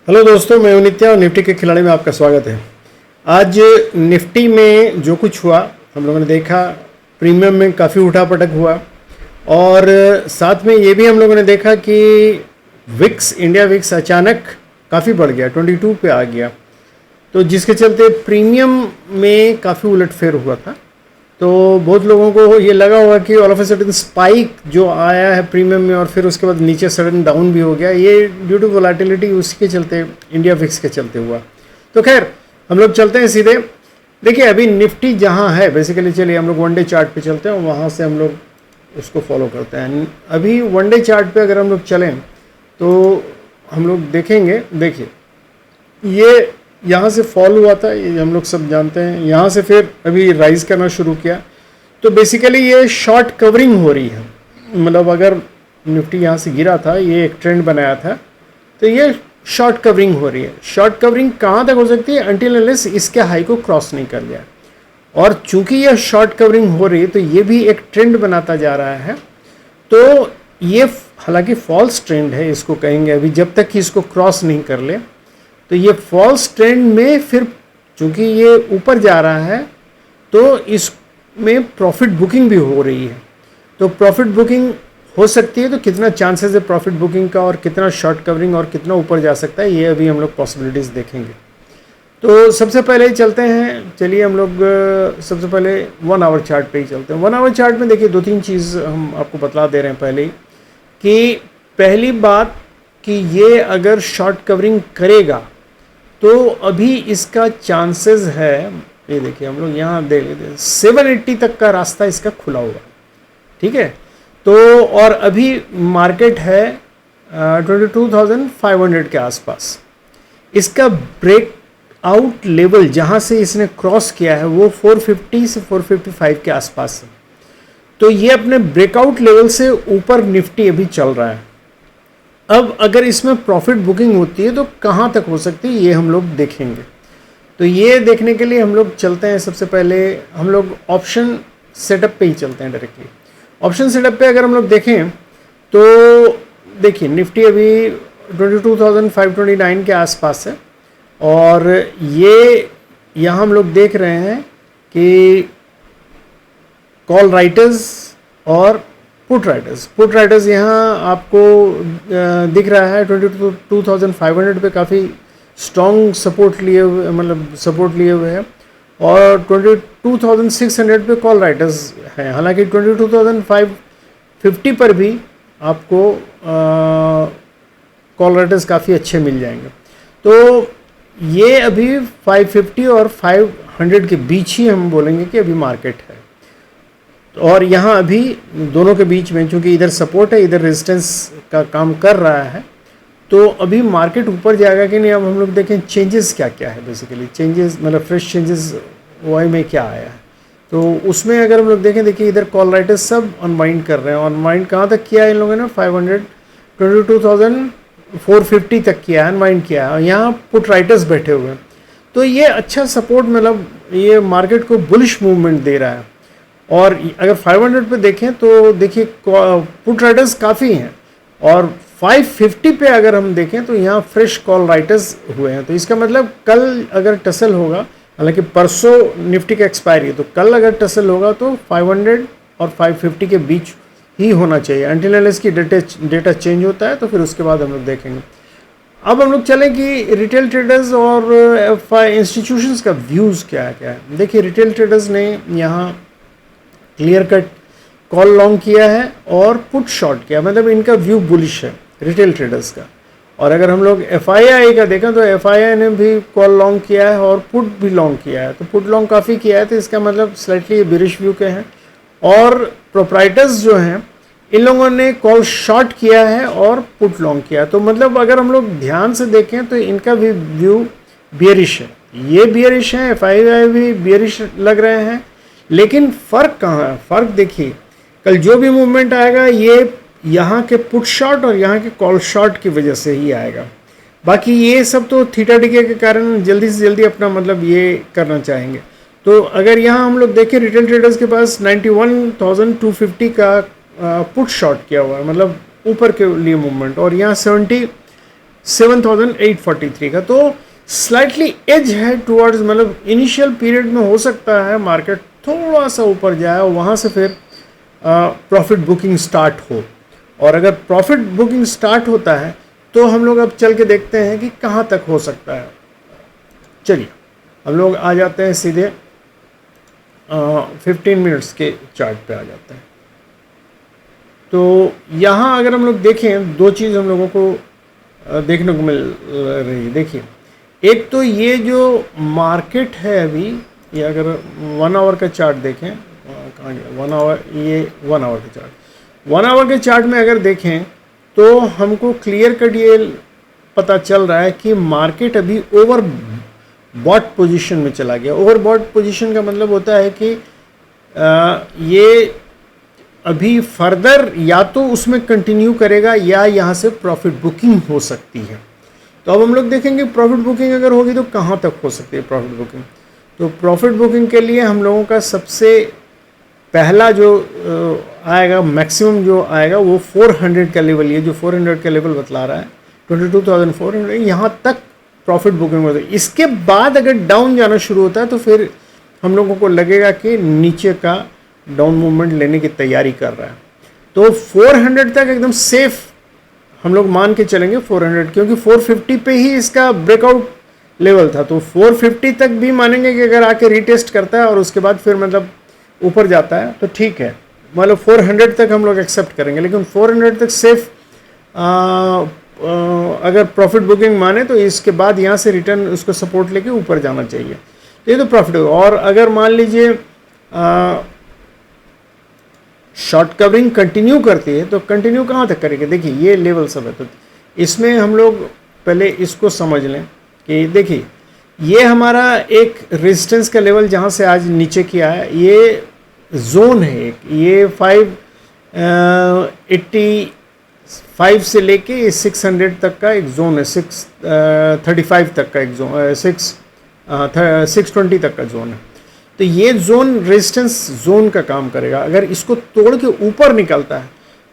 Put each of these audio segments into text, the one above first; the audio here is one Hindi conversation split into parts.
हेलो दोस्तों, मैं हूं नित्या और निफ्टी के खिलाड़ी में आपका स्वागत है। आज निफ्टी में जो कुछ हुआ हम लोगों ने देखा, प्रीमियम में काफ़ी उठापटक हुआ और साथ में ये भी हम लोगों ने देखा कि विक्स, इंडिया विक्स अचानक काफ़ी बढ़ गया, 22 पे आ गया, तो जिसके चलते प्रीमियम में काफ़ी उलटफेर हुआ था। तो बहुत लोगों को ये लगा होगा कि all of a sudden spike जो आया है प्रीमियम में और फिर उसके बाद नीचे सडन डाउन भी हो गया, ये ड्यू टू वोलेटिलिटी उसके चलते, इंडिया फिक्स के चलते हुआ। तो खैर हम लोग चलते हैं सीधे। देखिए अभी निफ्टी जहाँ है, बेसिकली चलिए हम लोग वन डे चार्ट पे चलते हैं और वहाँ से हम लोग उसको फॉलो करते हैं। अभी वन डे चार्ट पे अगर हम लोग चलें तो हम लोग देखेंगे, देखिए ये यहाँ से फॉल हुआ था, ये हम लोग सब जानते हैं, यहाँ से फिर अभी राइज करना शुरू किया। तो बेसिकली ये शॉर्ट कवरिंग हो रही है, मतलब अगर निफ्टी यहाँ से गिरा था, ये एक ट्रेंड बनाया था, तो ये शॉर्ट कवरिंग हो रही है। शॉर्ट कवरिंग कहाँ तक हो सकती है? अनटिल अनलेस इसके हाई को क्रॉस नहीं कर लिया। और चूंकि यह शॉर्ट कवरिंग हो रही है तो ये भी एक ट्रेंड बनाता जा रहा है। तो ये हालांकि फॉल्स ट्रेंड है, इसको कहेंगे अभी, जब तक कि इसको क्रॉस नहीं कर ले। तो ये फॉल्स ट्रेंड में फिर चूंकि ये ऊपर जा रहा है तो इसमें प्रॉफिट बुकिंग भी हो रही है। तो प्रॉफिट बुकिंग हो सकती है, तो कितना चांसेस है प्रॉफिट बुकिंग का और कितना शॉर्ट कवरिंग और कितना ऊपर जा सकता है, ये अभी हम लोग पॉसिबिलिटीज़ देखेंगे। तो सबसे पहले चलते हैं, चलिए हम लोग सबसे पहले 1 आवर चार्ट पे ही चलते हैं। 1 आवर चार्ट में देखिए 2-3 चीज़ हम आपको बतला दे रहे हैं पहले ही, कि पहली बात कि ये अगर शॉर्ट कवरिंग करेगा तो अभी इसका चांसेस है, ये देखिए हम लोग यहाँ देख लेते हैं 780 तक का रास्ता इसका खुला हुआ, ठीक है। तो और अभी मार्केट है 22,500 के आसपास। इसका ब्रेक आउट लेवल जहाँ से इसने क्रॉस किया है वो 450 से 455 के आसपास है। तो ये अपने ब्रेकआउट लेवल से ऊपर निफ्टी अभी चल रहा है। अब अगर इसमें प्रॉफिट बुकिंग होती है तो कहाँ तक हो सकती है, ये हम लोग देखेंगे। तो ये देखने के लिए हम लोग चलते हैं, सबसे पहले हम लोग ऑप्शन सेटअप पे ही चलते हैं डायरेक्टली। ऑप्शन सेटअप पे अगर हम लोग देखें तो देखिए निफ्टी अभी 22,529 के आसपास है और ये यहाँ हम लोग देख रहे हैं कि कॉल राइटर्स और पुट राइटर्स यहाँ आपको दिख रहा है 22,500 पे काफ़ी स्ट्रॉन्ग सपोर्ट लिए हुए, मतलब सपोर्ट लिए हुए हैं, और 22,600 पे कॉल राइटर्स हैं। हालांकि 22,550 पर भी आपको कॉल राइटर्स काफ़ी अच्छे मिल जाएंगे। तो ये अभी 550 और 500 के बीच ही हम बोलेंगे कि अभी मार्केट है। और यहाँ अभी दोनों के बीच में, चूँकि इधर सपोर्ट है इधर रेजिस्टेंस का काम कर रहा है, तो अभी मार्केट ऊपर जाएगा कि नहीं। अब हम लोग देखें चेंजेस क्या क्या है, बेसिकली चेंजेस मतलब फ्रेश चेंजेस वाई में क्या आया है। तो उसमें अगर हम लोग देखें, देखिए इधर कॉल राइटर्स सब अनवाइंड कर रहे हैं। अनवाइंड कहाँ तक किया है इन लोगों ने? 22,450 तक किया है, अनवाइंड किया है। और यहाँ पुट राइटर्स बैठे हुए हैं, तो ये अच्छा सपोर्ट, मतलब ये मार्केट को बुलिश मूवमेंट दे रहा है। और अगर 500 पे देखें तो देखिए पुट राइटर्स काफ़ी हैं, और 550 पे अगर हम देखें तो यहाँ फ्रेश कॉल राइटर्स हुए हैं। तो इसका मतलब कल अगर टसल होगा, हालांकि परसों निफ्टी का एक्सपायरी है, तो कल अगर टसल होगा तो 500 और 550 के बीच ही होना चाहिए। अनटिल अनलेस की डेटा चेंज होता है तो फिर उसके बाद हम लोग देखेंगे। अब हम लोग चलें कि रिटेल ट्रेडर्स और इंस्टीट्यूशंस का व्यूज़ क्या है। देखिए रिटेल ट्रेडर्स ने यहाँ क्लियर कट कॉल लॉन्ग किया है और पुट शॉर्ट किया, मतलब इनका व्यू बुलिश है रिटेल ट्रेडर्स का। और अगर हम लोग FII का देखें तो FII ने भी कॉल लॉन्ग किया है और पुट भी लॉन्ग किया है। तो पुट लॉन्ग काफ़ी किया है, तो इसका मतलब स्लाइटली बेरिश व्यू के हैं। और प्रोप्राइटर्स जो हैं इन लोगों ने कॉल शॉर्ट किया है और पुट लॉन्ग किया है। तो मतलब अगर हम लोग ध्यान से देखें तो इनका भी व्यू बियरिश है, ये बियरिश है, FII भी बियरिश लग रहे हैं। लेकिन फ़र्क कहाँ है? फ़र्क देखिए, कल जो भी मूवमेंट आएगा ये यहाँ के पुट शॉर्ट और यहाँ के कॉल शॉर्ट की वजह से ही आएगा। बाकी ये सब तो थीटा डिके के कारण जल्दी से जल्दी अपना मतलब ये करना चाहेंगे। तो अगर यहाँ हम लोग देखें रिटेल ट्रेडर्स के पास 91,250 का पुट शॉर्ट किया हुआ है, मतलब ऊपर के लिए मूवमेंट, और यहाँ 7843 का। तो स्लाइटली एज है टुवर्ड्स, मतलब इनिशियल पीरियड में हो सकता है मार्केट थोड़ा सा ऊपर जाए और वहाँ से फिर प्रॉफिट बुकिंग स्टार्ट हो। और अगर प्रॉफिट बुकिंग स्टार्ट होता है तो हम लोग अब चल के देखते हैं कि कहाँ तक हो सकता है। चलिए हम लोग आ जाते हैं सीधे 15 मिनट्स के चार्ट पे आ जाते हैं। तो यहाँ अगर हम लोग देखें, दो चीज़ हम लोगों को देखने को मिल रही है। देखिए, एक तो ये जो मार्केट है अभी, ये अगर 1 आवर का चार्ट देखें, कहाँ गया 1 आवर, ये 1 आवर का चार्ट, 1 आवर के चार्ट में अगर देखें तो हमको क्लियर कट ये पता चल रहा है कि मार्केट अभी ओवर बॉट पोजीशन में चला गया। ओवर बॉट पोजीशन का मतलब होता है कि ये अभी फर्दर या तो उसमें कंटिन्यू करेगा या यहाँ से प्रॉफिट बुकिंग हो सकती है। तो अब हम लोग देखेंगे प्रॉफिट बुकिंग अगर होगी तो कहाँ तक हो सकती है प्रॉफिट बुकिंग। तो प्रॉफिट बुकिंग के लिए हम लोगों का सबसे पहला जो आएगा, मैक्सिमम जो आएगा वो 400 का लेवल, ये जो 400 का लेवल बतला रहा है 22,400, यहाँ तक प्रॉफिट बुकिंग होता है। इसके बाद अगर डाउन जाना शुरू होता है तो फिर हम लोगों को लगेगा कि नीचे का डाउन मूवमेंट लेने की तैयारी कर रहा है। तो 400 तक एकदम सेफ हम लोग मान के चलेंगे 400, क्योंकि 450 पे ही इसका ब्रेकआउट लेवल था। तो 450 तक भी मानेंगे कि अगर आके रीटेस्ट करता है और उसके बाद फिर मतलब ऊपर जाता है तो ठीक है, मतलब 400 तक हम लोग एक्सेप्ट करेंगे। लेकिन 400 तक सेफ अगर प्रॉफिट बुकिंग माने तो इसके बाद यहाँ से रिटर्न उसको सपोर्ट लेके ऊपर जाना चाहिए। तो ये तो प्रॉफिट होगा। और अगर मान लीजिए शॉर्ट कवरिंग कंटिन्यू करती है तो कंटिन्यू कहाँ तक करेंगे। देखिए ये लेवल सब है, तो इसमें हम लोग पहले इसको समझ लें कि देखिए ये हमारा एक रेजिस्टेंस का लेवल जहाँ से आज नीचे किया है, ये जोन है एक, ये 585 से लेके 600 तक का एक जोन है, 635 तक का एक जोन, 620 तक का जोन है। तो ये जोन रेजिस्टेंस जोन का काम करेगा। अगर इसको तोड़ के ऊपर निकलता है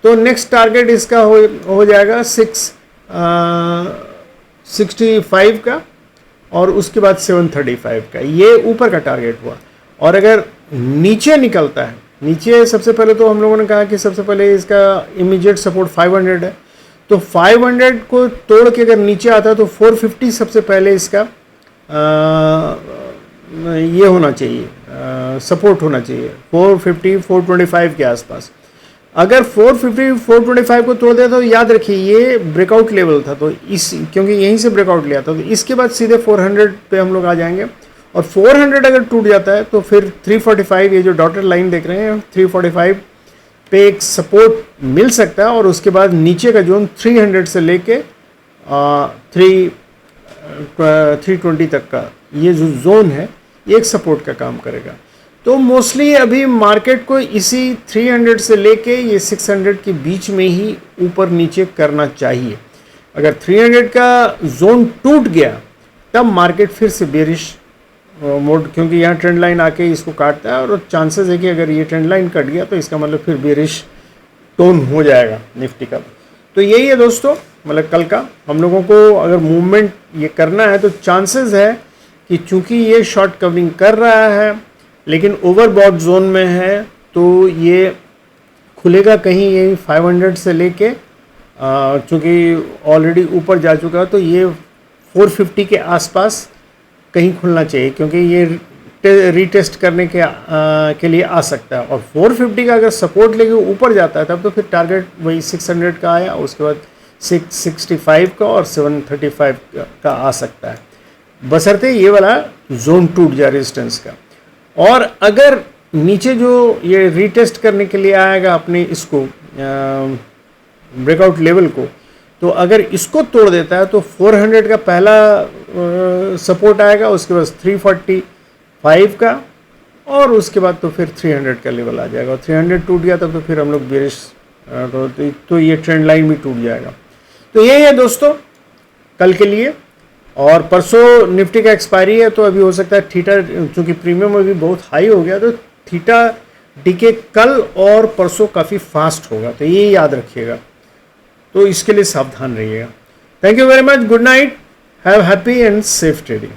तो नेक्स्ट टारगेट इसका हो जाएगा 665 का और उसके बाद 735 का, ये ऊपर का टारगेट हुआ। और अगर नीचे निकलता है, नीचे सबसे पहले तो हम लोगों ने कहा कि सबसे पहले इसका इमीडिएट सपोर्ट 500 है। तो 500 को तोड़ के अगर नीचे आता है तो 450 सबसे पहले इसका ये होना चाहिए, सपोर्ट होना चाहिए 450 425 के आसपास। अगर 450 425 को तोड़ दिया तो याद रखिए ये ब्रेकआउट लेवल था, तो इस क्योंकि यहीं से ब्रेकआउट लिया था तो इसके बाद सीधे 400 पे हम लोग आ जाएंगे। और 400 अगर टूट जाता है तो फिर 345, ये जो डॉटेड लाइन देख रहे हैं 345 पे एक सपोर्ट मिल सकता है। और उसके बाद नीचे का जोन 300 से लेके 320 तक का ये जो जोन है ये एक सपोर्ट का काम करेगा। तो मोस्टली अभी मार्केट को इसी 300 से लेके ये 600 के बीच में ही ऊपर नीचे करना चाहिए। अगर 300 का जोन टूट गया तब मार्केट फिर से बेरिश मोड, क्योंकि यहाँ ट्रेंड लाइन आके इसको काटता है और चांसेस है कि अगर ये ट्रेंड लाइन कट गया तो इसका मतलब फिर बेरिश टोन हो जाएगा निफ्टी का। तो यही है दोस्तों, मतलब कल का हम लोगों को अगर मूवमेंट ये करना है तो चांसेस है कि चूंकि ये शॉर्ट कवरिंग कर रहा है लेकिन ओवरबॉट जोन में है तो ये खुलेगा कहीं यही 500 से लेके, चूँकि ऑलरेडी ऊपर जा चुका है तो ये 450 के आसपास कहीं खुलना चाहिए, क्योंकि ये रीटेस्ट करने के लिए आ सकता है। और 450 का अगर सपोर्ट लेके ऊपर जाता है तब तो फिर टारगेट वही 600 का आया, उसके बाद 665 का और 735 का आ सकता है, बशर्ते ये वाला जोन टूट जाए रेजिस्टेंस का। और अगर नीचे जो ये रीटेस्ट करने के लिए आएगा अपने इसको ब्रेकआउट लेवल को, तो अगर इसको तोड़ देता है तो 400 का पहला सपोर्ट आएगा, उसके बाद 345 का और उसके बाद तो फिर 300 का लेवल आ जाएगा। और 300 टूट गया तब तो फिर हम लोग बेरिश तो ये ट्रेंड लाइन भी टूट जाएगा। तो यही है दोस्तों कल के लिए। और परसों निफ्टी का एक्सपायरी है तो अभी हो सकता है थीटा, चूँकि प्रीमियम अभी बहुत हाई हो गया तो थीटा डीके कल और परसों काफ़ी फास्ट होगा, तो ये याद रखिएगा। तो इसके लिए सावधान रहिएगा। Thank you very much, good night, have happy and safe trading.